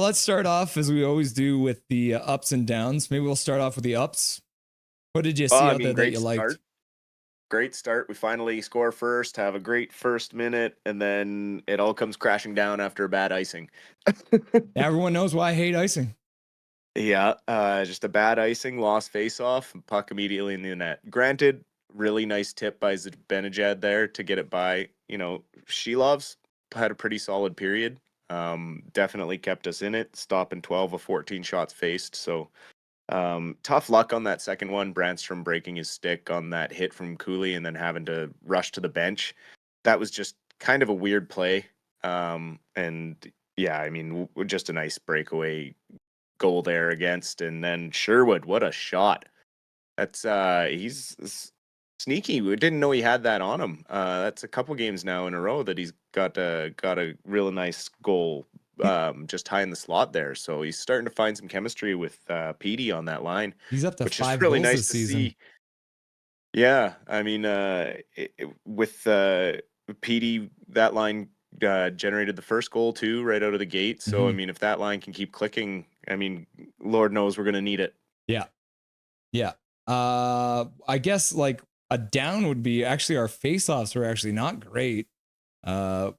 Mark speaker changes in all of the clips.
Speaker 1: let's start off as we always do with the ups and downs. Maybe we'll start off with the ups. What did you
Speaker 2: Oh,
Speaker 1: see
Speaker 2: I
Speaker 1: out there
Speaker 2: mean,
Speaker 1: that
Speaker 2: great
Speaker 1: you liked?
Speaker 2: start. Great start. We finally score first, have a great first minute, and then it all comes crashing down after a bad icing.
Speaker 1: Everyone knows why I hate icing.
Speaker 2: Yeah, just a bad icing, lost face-off, and puck immediately in the net. Granted, really nice tip by Zibanejad there to get it by. Shilov's had a pretty solid period. Definitely kept us in it, stopping 12 of 14 shots faced. So tough luck on that second one. Brandstrom breaking his stick on that hit from Cooley and then having to rush to the bench. That was just kind of a weird play. And yeah, I mean, just a nice breakaway goal there against. And then Sherwood, what a shot. He's sneaky. We didn't know he had that on him. That's a couple games now in a row that he's got a real nice goal just high in the slot there. So he's starting to find some chemistry with Petey on that line,
Speaker 1: He's up to
Speaker 2: which is
Speaker 1: 5
Speaker 2: really
Speaker 1: goals
Speaker 2: nice
Speaker 1: this
Speaker 2: to
Speaker 1: season.
Speaker 2: see. Yeah, I mean, with Petey, that line generated the first goal too, right out of the gate. So I
Speaker 1: Mhm.
Speaker 2: mean, if that line can keep clicking, I mean, Lord knows we're gonna need it.
Speaker 1: Yeah. Yeah. I guess like a down would be actually our face-offs were actually not great. Uh,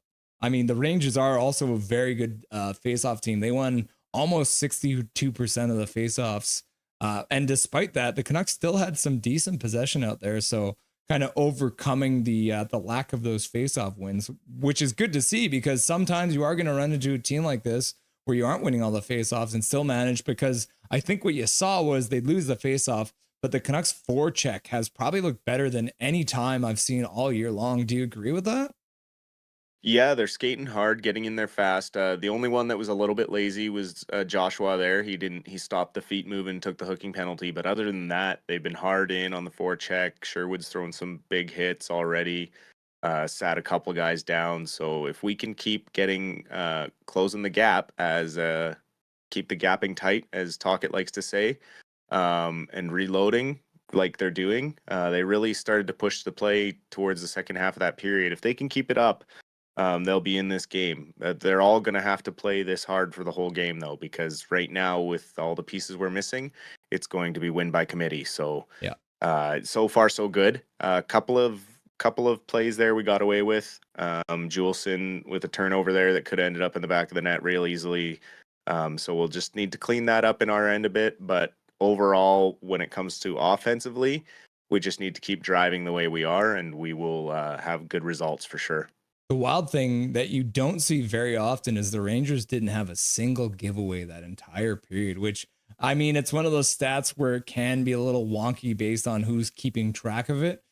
Speaker 1: I mean, the Rangers are also a very good face-off team. They won almost 62% of the face-offs. And despite that, the Canucks still had some decent possession out there. So kind of overcoming the lack of those face-off wins, which is good to see because sometimes you are going to run into a team like this where you aren't winning all the face-offs and still manage, because I think what you saw was they'd lose the face-off, but the Canucks forecheck has probably looked better than any time I've seen all year long. Do you agree with that?
Speaker 2: Yeah, they're skating hard, getting in there fast. The only one that was a little bit lazy was Joshua there. He stopped the feet move and took the hooking penalty. But other than that, they've been hard in on the forecheck. Sherwood's throwing some big hits already. Sat a couple guys down. So if we can keep getting closing the gap as keep the gapping tight, as Talkett likes to say, and reloading like they're doing, they really started to push the play towards the second half of that period. If they can keep it up, they'll be in this game. They're all going to have to play this hard for the whole game, though, because right now, with all the pieces we're missing, it's going to be win by committee. So,
Speaker 1: Yeah.
Speaker 2: so far so good. A couple of plays there we got away with. Juleson with a turnover there that could have ended up in the back of the net real easily. So we'll just need to clean that up in our end a bit. But overall, when it comes to offensively, we just need to keep driving the way we are, and we will have good results for sure.
Speaker 1: The wild thing that you don't see very often is the Rangers didn't have a single giveaway that entire period, which, I mean, it's one of those stats where it can be a little wonky based on who's keeping track of it,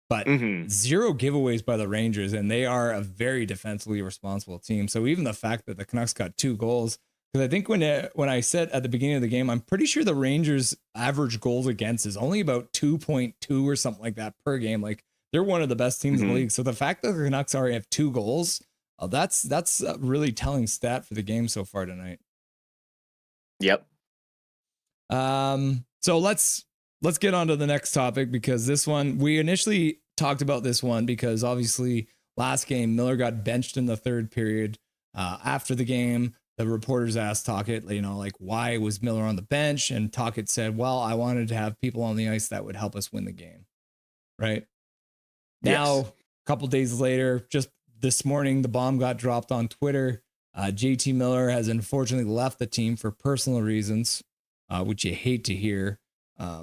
Speaker 1: but
Speaker 2: Hmm.
Speaker 1: zero giveaways by the Rangers, and they are a very defensively responsible team. So even the fact that the Canucks got 2 goals, because I think when I said at the beginning of the game, I'm pretty sure the Rangers' average goals against is only about 2.2 or something like that per game. Like they're one of the best teams in the
Speaker 2: Hmm.
Speaker 1: league. So the fact that the Canucks already have 2 goals, that's a really telling stat for the game so far tonight.
Speaker 2: Yep.
Speaker 1: So let's get on to the next topic, because this one we initially talked about this one because obviously last game Miller got benched in the third period. After the game, the reporters asked Talkett, like why was Miller on the bench, and Talkett said, "Well, I wanted to have people on the ice that would help us win the game." Right now,
Speaker 2: Yes.
Speaker 1: a couple days later, just this morning, the bomb got dropped on Twitter. JT Miller has unfortunately left the team for personal reasons, which you hate to hear,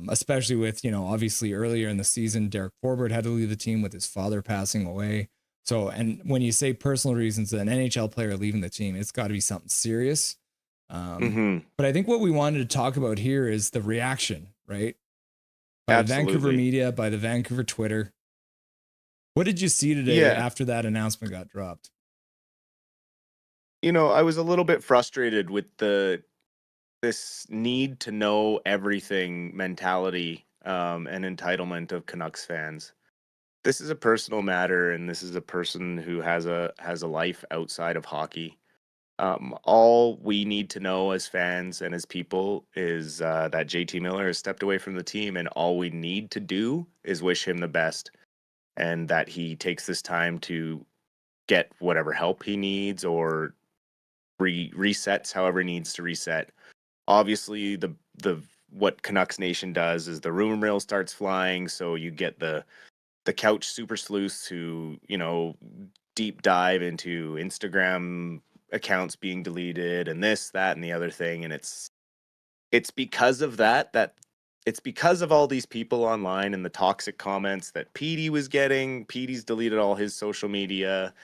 Speaker 1: especially with, obviously earlier in the season, Derek Forbort had to leave the team with his father passing away. So, and when you say personal reasons, an NHL player leaving the team, it's got to be something serious.
Speaker 2: Hmm.
Speaker 1: But I think what we wanted to talk about here is the reaction, right? By the Vancouver
Speaker 2: Absolutely.
Speaker 1: media, by the Vancouver Twitter. What did you see today
Speaker 2: Yeah.
Speaker 1: after that announcement got dropped?
Speaker 2: I was a little bit frustrated with this need to know everything mentality and entitlement of Canucks fans. This is a personal matter, and this is a person who has a life outside of hockey. All we need to know as fans and as people is that JT Miller has stepped away from the team, and all we need to do is wish him the best, and that he takes this time to get whatever help he needs, or resets however it needs to reset. Obviously, the what Canucks Nation does is the rumor mill starts flying, so you get the couch super sleuths who, deep dive into Instagram accounts being deleted and this, that, and the other thing. And it's because of that it's because of all these people online and the toxic comments that Petey was getting. Petey's deleted all his social media.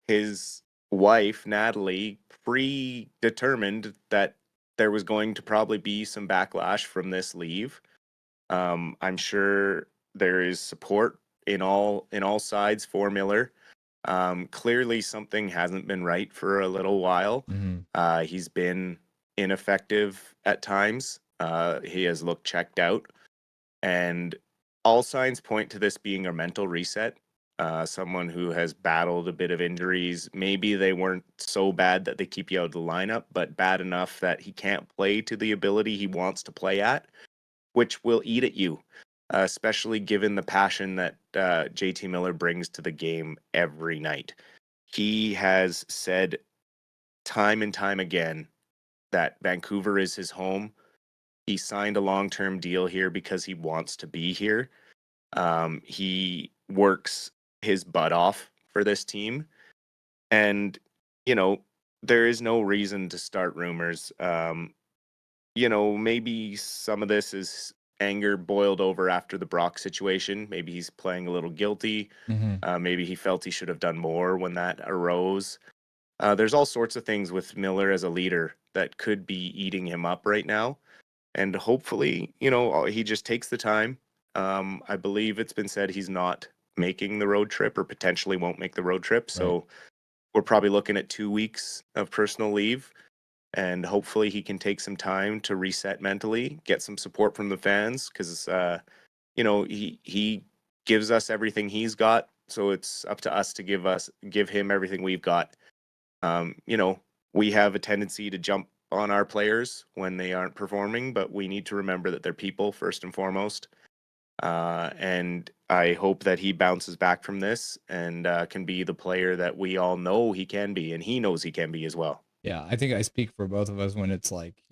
Speaker 2: His wife, Natalie, predetermined that there was going to probably be some backlash from this leave. I'm sure there is support in all sides for Miller. Clearly, something hasn't been right for a little while. He's been ineffective at times. He has looked checked out, and all signs point to this being a mental reset. Someone who has battled a bit of injuries. Maybe they weren't so bad that they keep you out of the lineup, but bad enough that he can't play to the ability he wants to play at, which will eat at you, especially given the passion that JT Miller brings to the game every night. He has said time and time again that Vancouver is his home. He signed a long-term deal here because he wants to be here. He works his butt off for this team. And, you know, there is no reason to start rumors. Maybe some of this is anger boiled over after the Brock situation. Maybe he's playing a little guilty. Maybe he felt he should have done more when that arose. There's all sorts of things with Miller as a leader that could be eating him up right now. And hopefully, he just takes the time. I believe it's been said he's not making the road trip or potentially won't make the road trip. So we're probably looking at 2 weeks of personal leave. And hopefully he can take some time to reset mentally, get some support from the fans, because he gives us everything he's got. So it's up to us to give him everything we've got. We have a tendency to jump on our players when they aren't performing, but we need to remember that they're people first and foremost. And I hope that he bounces back from this and can be the player that we all know he can be, and he knows he can be as well.
Speaker 1: Yeah, I think I speak for both of us when it's like,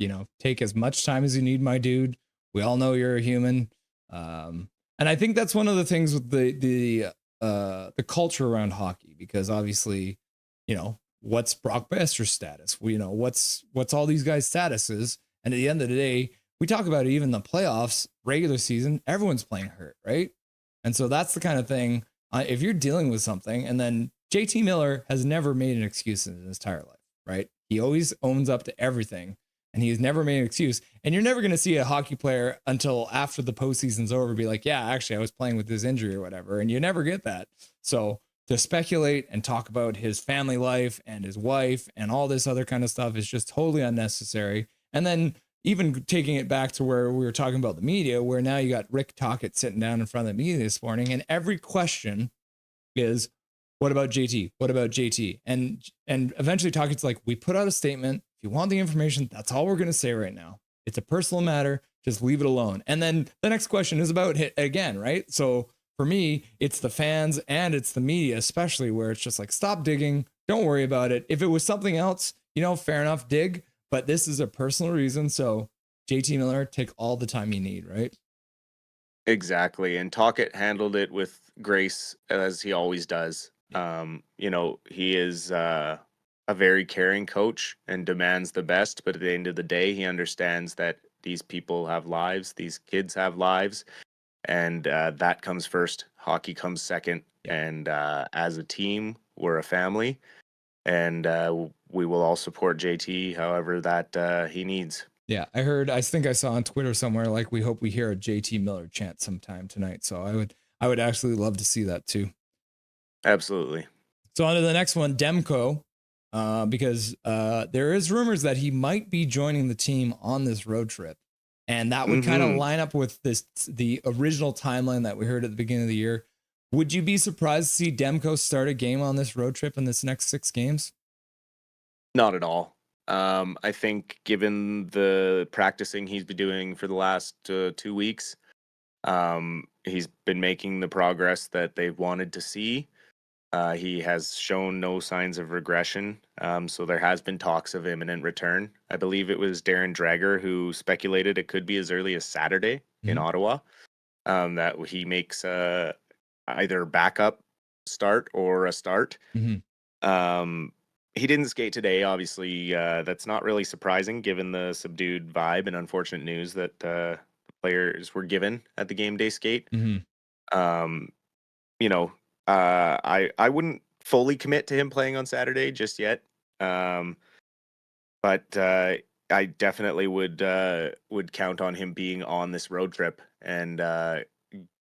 Speaker 1: take as much time as you need, my dude. We all know you're a human. And I think that's one of the things with the culture around hockey, because obviously, what's Brock Besser's status? What's all these guys' statuses? And at the end of the day, we talk about it, even the playoffs, regular season, everyone's playing hurt, right? And so that's the kind of thing, if you're dealing with something, and then JT Miller has never made an excuse in his entire life, right? He always owns up to everything, and he's never made an excuse. And you're never going to see a hockey player until after the postseason's over be like, yeah, actually, I was playing with this injury or whatever. And you never get that. So to speculate and talk about his family life and his wife and all this other kind of stuff is just totally unnecessary. And then even taking it back to where we were talking about the media, where now you got Rick Tocchet sitting down in front of the media this morning, and every question is, what about JT? What about JT? And eventually Tocchet's like, we put out a statement. If you want the information, that's all we're going to say right now. It's a personal matter. Just leave it alone. And then the next question is about it again, right? So for me, it's the fans and it's the media, especially, where it's just like, stop digging. Don't worry about it. If it was something else, fair enough, dig. But this is a personal reason. So JT Miller, take all the time you need, right?
Speaker 2: Exactly. And Tocchet handled it with grace, as he always does. He is a very caring coach and demands the best, but at the end of the day, he understands that these people have lives, these kids have lives, and that comes first. Hockey comes second. And as a team, we're a family, and we will all support JT however that he needs.
Speaker 1: Yeah, I think I saw on Twitter somewhere, like, we hope we hear a JT Miller chant sometime tonight. So I would actually love to see that too.
Speaker 2: Absolutely.
Speaker 1: So on to the next one, Demko, because there is rumors that he might be joining the team on this road trip. And that would kind of line up with the original timeline that we heard at the beginning of the year. Would you be surprised to see Demko start a game on this road trip in this next 6 games?
Speaker 2: Not at all. I think given the practicing he's been doing for the last 2 weeks, he's been making the progress that they've wanted to see. He has shown no signs of regression. So there has been talks of imminent return. I believe it was Darren Drager who speculated it could be as early as Saturday in
Speaker 1: Mhm.
Speaker 2: Ottawa. That he makes either backup start or a start.
Speaker 1: Mhm.
Speaker 2: Um, he didn't skate today. Obviously, that's not really surprising given the subdued vibe and unfortunate news that the players were given at the game day skate.
Speaker 1: Mhm.
Speaker 2: Um, you know, I wouldn't fully commit to him playing on Saturday just yet. Um, but I definitely would count on him being on this road trip and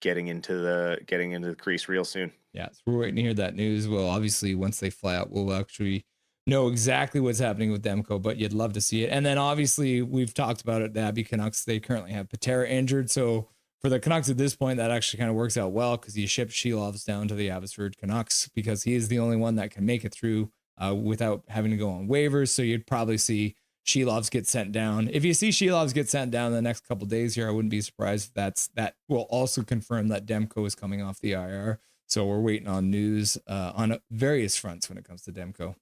Speaker 2: getting into the crease real soon.
Speaker 1: Yeah, so we're waiting to hear that news. Well, obviously, once they fly out, we'll actually know exactly what's happening with Demko, but you'd love to see it. And then obviously, we've talked about it. The Abbey Canucks, they currently have Patera injured. So for the Canucks at this point, that actually kind of works out well because you ship Shelovs down to the Abbotsford Canucks because he is the only one that can make it through without having to go on waivers. So you'd probably see Shelovs get sent down. If you see Shelovs get sent down in the next couple of days here, I wouldn't be surprised if that will also confirm that Demko is coming off the IR. So we're waiting on news on various fronts when it comes to Demko.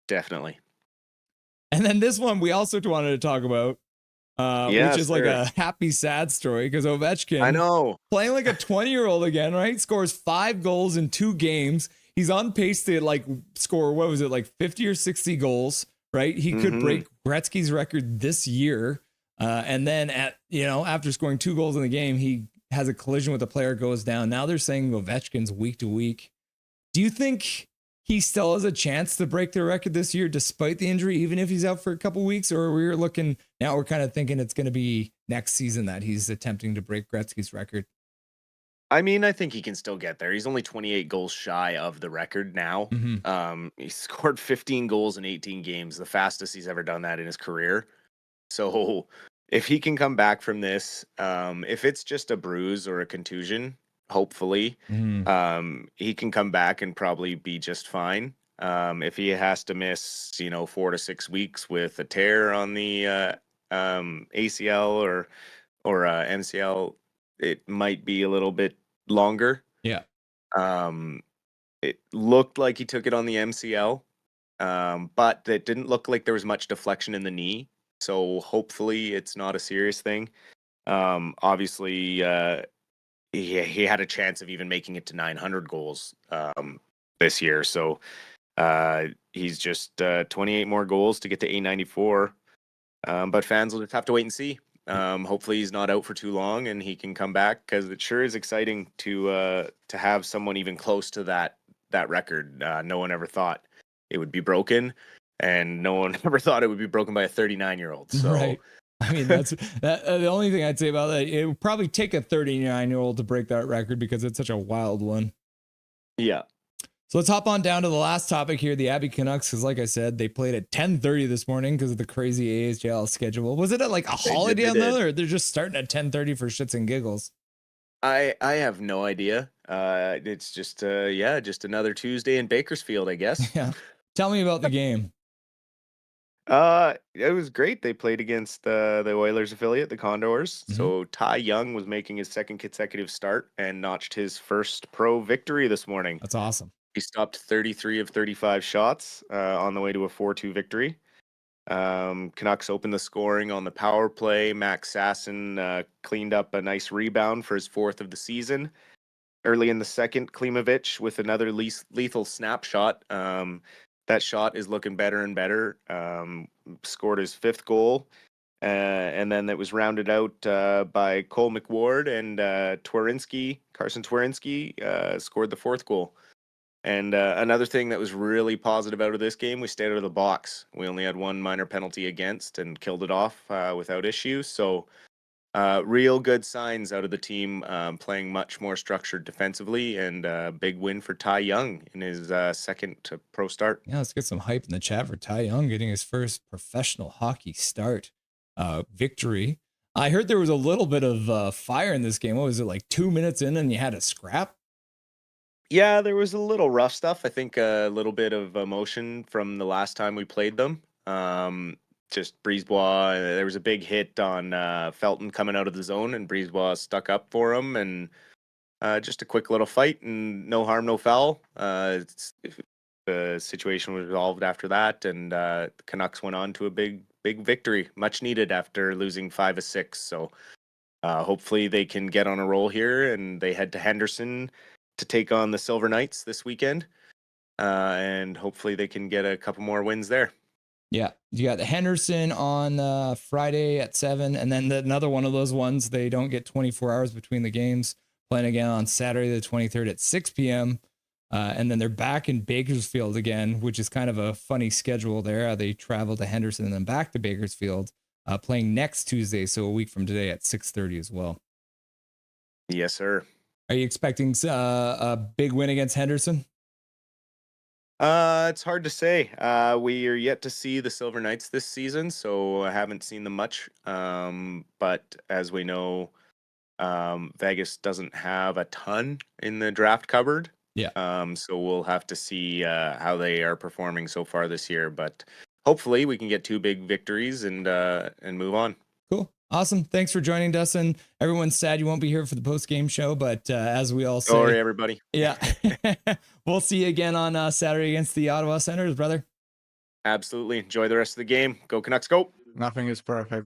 Speaker 2: Definitely.
Speaker 1: And then this one we also wanted to talk about, which
Speaker 2: Yeah,
Speaker 1: is like
Speaker 2: sir.
Speaker 1: a happy, sad story because
Speaker 2: I
Speaker 1: Ovechkin
Speaker 2: know.
Speaker 1: playing like a 20-year-old again, right? Scores 5 goals in 2 games. He's on pace to like score, what was it, like 50 or 60 goals, right? He could
Speaker 2: Hmm.
Speaker 1: break Gretzky's record this year. And then after scoring 2 goals in the game, he has a collision with a player, goes down. Now they're saying Ovechkin's week to week. Do you think he still has a chance to break the record this year despite the injury, even if he's out for a couple weeks? Or we're kind of thinking it's going to be next season that he's attempting to break Gretzky's record?
Speaker 2: I mean, I think he can still get there. He's only 28 goals shy of the record now.
Speaker 1: Mm-hmm.
Speaker 2: He scored 15 goals in 18 games, the fastest he's ever done that in his career. So if he can come back from this, if it's just a bruise or a contusion, hopefully,
Speaker 1: Mm-hmm.
Speaker 2: he can come back and probably be just fine. If he has to miss, 4 to 6 weeks with a tear on the ACL or MCL, it might be a little bit longer.
Speaker 1: Yeah.
Speaker 2: Um, it looked like he took it on the MCL, but it didn't look like there was much deflection in the knee. So hopefully it's not a serious thing. Obviously, he had a chance of even making it to 900 goals this year. So he's just 28 more goals to get to 894. But fans will just have to wait and see. Hopefully he's not out for too long and he can come back because it sure is exciting to have someone even close to that record. No one ever thought it would be broken, and no one ever thought it would be broken by a 39-year-old. So
Speaker 1: Right. I mean, that's that. The only thing I'd say about that, it would probably take a 39-year-old to break that record because it's such a wild one.
Speaker 2: yeah,
Speaker 1: So let's hop on down to the last topic here, the Abbey Canucks, because like I said, they played at 10:30 this morning because of the crazy AHL schedule. Was it like a holiday
Speaker 2: they
Speaker 1: on them,
Speaker 2: did.
Speaker 1: or they're just starting at 10:30 for shits and giggles?
Speaker 2: I have no idea. It's just just another Tuesday in Bakersfield, I guess.
Speaker 1: Yeah. Tell me about the game.
Speaker 2: It was great. They played against the Oilers affiliate, the Condors.
Speaker 1: Mhm.
Speaker 2: So Ty Young was making his second consecutive start and notched his first pro victory this morning.
Speaker 1: That's awesome.
Speaker 2: He stopped 33 of 35 shots on the way to a 4-2 victory. Canucks opened the scoring on the power play. Max Sasson cleaned up a nice rebound for his 4th of the season. Early in the second, Klimovich with another lethal snapshot. That shot is looking better and better. Scored his 5th goal. And then that was rounded out by Cole McWard and Carson Twerinski scored the 4th goal. And another thing that was really positive out of this game, we stayed out of the box. We only had one minor penalty against and killed it off without issue. So real good signs out of the team playing much more structured defensively, and big win for Ty Young in his second pro start.
Speaker 1: Yeah, let's get some hype in the chat for Ty Young getting his first professional hockey start victory. I heard there was a little bit of fire in this game. What was it, like 2 minutes in and you had a scrap?
Speaker 2: Yeah, there was a little rough stuff. I think a little bit of emotion from the last time we played them. Just Brisebois, there was a big hit on Felton coming out of the zone, and Brisebois stuck up for him, and just a quick little fight and no harm, no foul. The situation was resolved after that, and the Canucks went on to a big victory, much needed after losing 5 of 6. So hopefully they can get on a roll here, and they head to Henderson to take on the Silver Knights this weekend, and hopefully they can get a couple more wins there.
Speaker 1: Yeah, you got the Henderson on Friday at 7, and then another one of those ones they don't get 24 hours between the games. Playing again on Saturday the 23rd at 6 p.m. And then they're back in Bakersfield again, which is kind of a funny schedule there. They travel to Henderson and then back to Bakersfield, playing next Tuesday, so a week from today at 6:30 as well.
Speaker 2: Yes, sir.
Speaker 1: Are you expecting a big win against Henderson?
Speaker 2: It's hard to say. We are yet to see the Silver Knights this season, so I haven't seen them much. But as we know, Vegas doesn't have a ton in the draft cupboard.
Speaker 1: Yeah.
Speaker 2: So we'll have to see how they are performing so far this year. But hopefully we can get 2 big victories and move on.
Speaker 1: Cool. Awesome. Thanks for joining, Dustin. Everyone's sad you won't be here for the post-game show, but as we all say...
Speaker 2: Sorry, everybody.
Speaker 1: Yeah. We'll see you again on Saturday against the Ottawa Senators, brother.
Speaker 2: Absolutely. Enjoy the rest of the game. Go Canucks, go.
Speaker 3: Nothing is perfect.